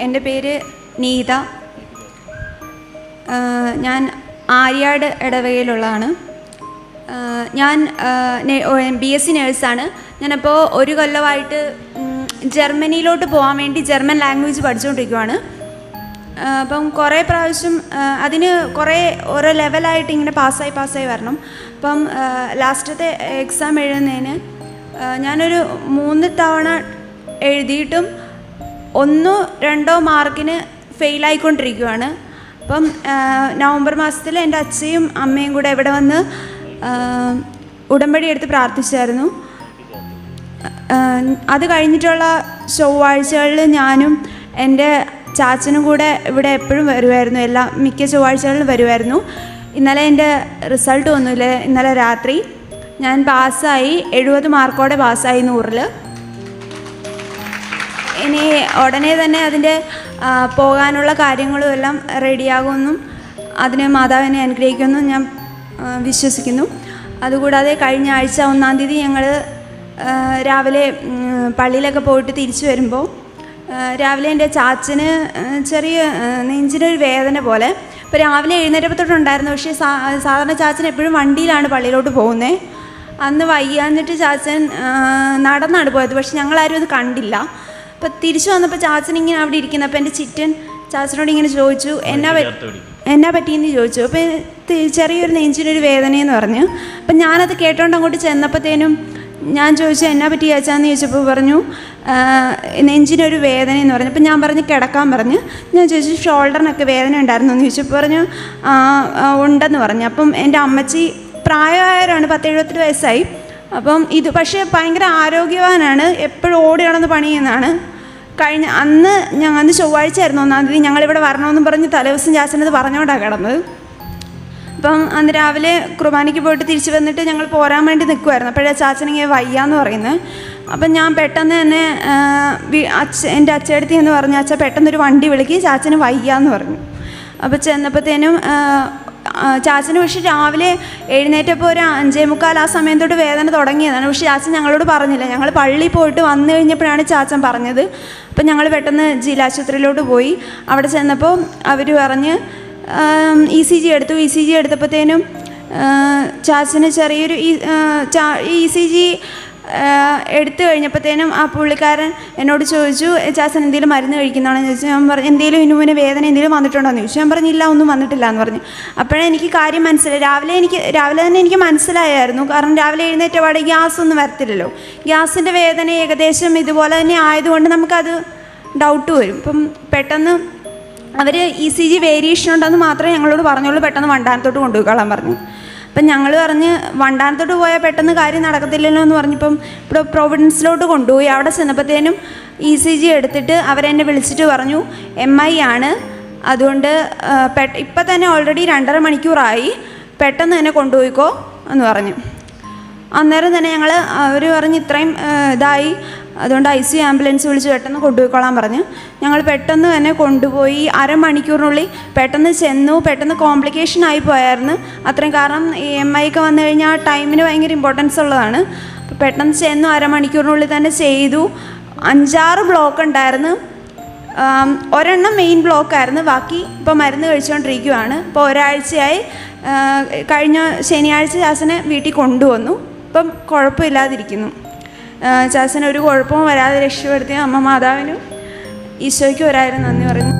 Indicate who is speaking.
Speaker 1: എൻ്റെ പേര് നീത. ഞാൻ ആര്യാട് ഇടവകയിലുള്ളതാണ്. ഞാൻ BSc നേഴ്സാണ്. ഞാനപ്പോൾ ഒരു കൊല്ലമായിട്ട് ജർമ്മനിയിലോട്ട് പോകാൻ വേണ്ടി ജർമ്മൻ ലാംഗ്വേജ് പഠിച്ചുകൊണ്ടിരിക്കുവാണ്. അപ്പം കുറേ പ്രാവശ്യം അതിന് കുറേ ഓരോ ലെവലായിട്ട് ഇങ്ങനെ പാസ്സായി വരണം. അപ്പം ലാസ്റ്റത്തെ എക്സാം എഴുതുന്നതിന് ഞാനൊരു 3 തവണ എഴുതിയിട്ടും 1-2 മാർക്കിന് ഫെയിലായിക്കൊണ്ടിരിക്കുവാണ്. അപ്പം നവംബർ മാസത്തിൽ എൻ്റെ അച്ഛയും അമ്മയും കൂടെ ഇവിടെ വന്ന് ഉടമ്പടി എടുത്ത് പ്രാർത്ഥിച്ചായിരുന്നു. അത് കഴിഞ്ഞിട്ടുള്ള ചൊവ്വാഴ്ചകളിൽ ഞാനും എൻ്റെ ചാച്ചനും കൂടെ ഇവിടെ എപ്പോഴും വരുമായിരുന്നു. മിക്ക ചൊവ്വാഴ്ചകളിലും വരുമായിരുന്നു. ഇന്നലെ എൻ്റെ റിസൾട്ട് ഒന്നുമില്ല. ഇന്നലെ രാത്രി ഞാൻ പാസ്സായി, 70 മാർക്കോടെ പാസ്സായി 100-ൽ. ഇനി ഉടനെ തന്നെ അതിൻ്റെ പോകാനുള്ള കാര്യങ്ങളും എല്ലാം റെഡിയാകുമെന്നും അതിന് മാതാവിനെ അനുഗ്രഹിക്കുമെന്നും ഞാൻ വിശ്വസിക്കുന്നു. അതുകൂടാതെ കഴിഞ്ഞ ആഴ്ച 1-ാം തീയതി ഞങ്ങൾ രാവിലെ പള്ളിയിലൊക്കെ പോയിട്ട് തിരിച്ചു വരുമ്പോൾ രാവിലെ എൻ്റെ ചാച്ചന് ചെറിയ നെഞ്ചിനൊരു വേദന പോലെ. ഇപ്പോൾ രാവിലെ എഴുന്നേറ്റപ്പോൾ തൊട്ടുണ്ടായിരുന്നു. പക്ഷേ സാധാരണ ചാച്ചൻ എപ്പോഴും വണ്ടിയിലാണ് പള്ളിയിലോട്ട് പോകുന്നത്. അന്ന് വയ്യാഞ്ഞിട്ട് ചാച്ചൻ നടന്നാണ് പോയത്. പക്ഷെ ഞങ്ങളാരും അത് കണ്ടില്ല. അപ്പോൾ തിരിച്ചു വന്നപ്പോൾ ചാച്ചൻ ഇങ്ങനെ അവിടെ ഇരിക്കുന്നു. അപ്പോൾ എൻ്റെ ചിറ്റൻ ചാച്ചനോട് ഇങ്ങനെ ചോദിച്ചു, എന്നാ പറ്റിയെന്ന് ചോദിച്ചു. അപ്പോൾ ചെറിയൊരു നെഞ്ചിനൊരു വേദനയെന്ന് പറഞ്ഞു. അപ്പം ഞാനത് കേട്ടോണ്ട് അങ്ങോട്ട് ചെന്നപ്പോഴത്തേനും ഞാൻ ചോദിച്ചു, എന്നാ പറ്റി ചോദിച്ചാന്ന് ചോദിച്ചപ്പോൾ പറഞ്ഞു നെഞ്ചിനൊരു വേദനയെന്ന് പറഞ്ഞു. അപ്പം ഞാൻ പറഞ്ഞു കിടക്കാൻ പറഞ്ഞു. ഞാൻ ചോദിച്ചു ഷോൾഡറിനൊക്കെ വേദന ഉണ്ടായിരുന്നു എന്ന് ചോദിച്ചപ്പോൾ പറഞ്ഞു ഉണ്ടെന്ന് പറഞ്ഞു. അപ്പം എൻ്റെ അമ്മച്ചി പ്രായമായവരാണ്, 10-70 വയസ്സായി. അപ്പം ഇത് പക്ഷേ ഭയങ്കര ആരോഗ്യവാനാണ്, എപ്പോഴും ഓടി നടന്ന് പണി ചെയ്യുന്നതാണ്. അന്ന് ചൊവ്വാഴ്ച ആയിരുന്നു 1-ാം തീയതി. ഞങ്ങളിവിടെ വരണമെന്നും പറഞ്ഞ് തലേദിവസം ചാച്ചനത് പറഞ്ഞുകൊണ്ടാണ് കിടന്നത്. അപ്പം അന്ന് രാവിലെ കുർബാനയ്ക്ക് പോയിട്ട് തിരിച്ച് വന്നിട്ട് ഞങ്ങൾ പോരാൻ വേണ്ടി നിൽക്കുമായിരുന്നു. അപ്പോഴേ ചാച്ചനിങ്ങനെ വയ്യാന്ന് പറയുന്നത്. അപ്പം ഞാൻ പെട്ടെന്ന് തന്നെ എൻ്റെ അച്ഛയടുത്ത് എന്ന് പറഞ്ഞു, അച്ഛൻ പെട്ടെന്നൊരു വണ്ടി വിളിക്ക്, ചാച്ചന് വയ്യാന്ന് പറഞ്ഞു. അപ്പോൾ ചെന്നപ്പോഴത്തേനും ചാച്ചന് പക്ഷേ രാവിലെ എഴുന്നേറ്റപ്പോൾ ഒരു 5:45 ആ സമയം തൊട്ട് വേദന തുടങ്ങിയതാണ്. പക്ഷേ ചാച്ചൻ ഞങ്ങളോട് പറഞ്ഞില്ല. ഞങ്ങൾ പള്ളിയിൽ പോയിട്ട് വന്നു കഴിഞ്ഞപ്പോഴാണ് ചാച്ചൻ പറഞ്ഞത്. അപ്പം ഞങ്ങൾ പെട്ടെന്ന് ജില്ലാശുപത്രിയിലോട്ട് പോയി. അവിടെ ചെന്നപ്പോൾ അവർ പറഞ്ഞ് ECG എടുത്തു. ECG എടുത്തപ്പോഴത്തേനും ചാച്ചന് ചെറിയൊരു ECG എടുത്തു കഴിഞ്ഞപ്പോഴത്തേനും ആ പുള്ളിക്കാരൻ എന്നോട് ചോദിച്ചു, ചാച്ചൻ എന്തെങ്കിലും മരുന്ന് കഴിക്കുന്നതാണെന്ന് ചോദിച്ചു. ഞാൻ പറഞ്ഞു എന്തെങ്കിലും ഇതിനു മുന്നേ വേദന എന്തെങ്കിലും വന്നിട്ടുണ്ടോ എന്ന് ചോദിച്ചു. ഞാൻ പറഞ്ഞില്ല, ഒന്നും വന്നിട്ടില്ല എന്ന് പറഞ്ഞു. അപ്പോഴേ എനിക്ക് കാര്യം മനസ്സിലായി. രാവിലെ തന്നെ എനിക്ക് മനസ്സിലായായിരുന്നു. കാരണം രാവിലെ എഴുന്നേറ്റ പാടെ ഗ്യാസ് ഒന്നും വരത്തില്ലല്ലോ. ഗ്യാസിൻ്റെ വേദന ഏകദേശം ഇതുപോലെ തന്നെ ആയതുകൊണ്ട് നമുക്കത് ഡൗട്ട് വരും. ഇപ്പം പെട്ടെന്ന് അവർ ECG വേരിയേഷൻ ഉണ്ടെന്ന് മാത്രമേ ഞങ്ങളോട് പറഞ്ഞുള്ളൂ. പെട്ടെന്ന് വണ്ടാനത്തോട്ട് കൊണ്ടുപോയിക്കോളാൻ പറഞ്ഞു. അപ്പം ഞങ്ങൾ പറഞ്ഞ് വണ്ടാനത്തോട്ട് പോയാൽ പെട്ടെന്ന് കാര്യം നടക്കത്തില്ലല്ലോ എന്ന് പറഞ്ഞപ്പം ഇവിടെ പ്രൊവിഡൻസിലോട്ട് കൊണ്ടുപോയി. അവിടെ ചെന്നപ്പോഴത്തേനും ECG എടുത്തിട്ട് അവരെന്നെ വിളിച്ചിട്ട് പറഞ്ഞു MI ആണ്, അതുകൊണ്ട് ഇപ്പം തന്നെ ഓൾറെഡി 2.5 മണിക്കൂറായി, പെട്ടെന്ന് തന്നെ കൊണ്ടുപോയിക്കോ എന്ന് പറഞ്ഞു. അന്നേരം തന്നെ അവർ പറഞ്ഞ് ഇത്രയും ഇതായി, അതുകൊണ്ട് ICU ആംബുലൻസ് വിളിച്ച് പെട്ടെന്ന് കൊണ്ടുപോയിക്കോളാൻ പറഞ്ഞു. ഞങ്ങൾ പെട്ടെന്ന് തന്നെ കൊണ്ടുപോയി. 1/2 മണിക്കൂറിനുള്ളിൽ പെട്ടെന്ന് ചെന്നു. പെട്ടെന്ന് കോംപ്ലിക്കേഷൻ ആയി പോയായിരുന്നു അത്രയും. കാരണം ഈ MI ഒക്കെ വന്നു കഴിഞ്ഞാൽ ടൈമിന് ഭയങ്കര ഇമ്പോർട്ടൻസ് ഉള്ളതാണ്. അപ്പോൾ പെട്ടെന്ന് ചെന്നു. 1/2 മണിക്കൂറിനുള്ളിൽ തന്നെ ചെയ്തു. 5-6 ബ്ലോക്ക് ഉണ്ടായിരുന്നു. ഒരെണ്ണം മെയിൻ ബ്ലോക്കായിരുന്നു, ബാക്കി ഇപ്പോൾ മരുന്ന് കഴിച്ചുകൊണ്ടിരിക്കുകയാണ്. ഇപ്പോൾ ഒരാഴ്ചയായി. കഴിഞ്ഞ ശനിയാഴ്ച ചാച്ചനെ വീട്ടിൽ കൊണ്ടുവന്നു. ഇപ്പം കുഴപ്പമില്ലാതിരിക്കുന്നു. ചാച്ചന് ഒരു കുഴപ്പവും വരാതെ രക്ഷപ്പെടുത്തിയ അമ്മ മാതാവിനും ഈശോയ്ക്കും ഒരായിരം നന്ദി പറയുന്നു.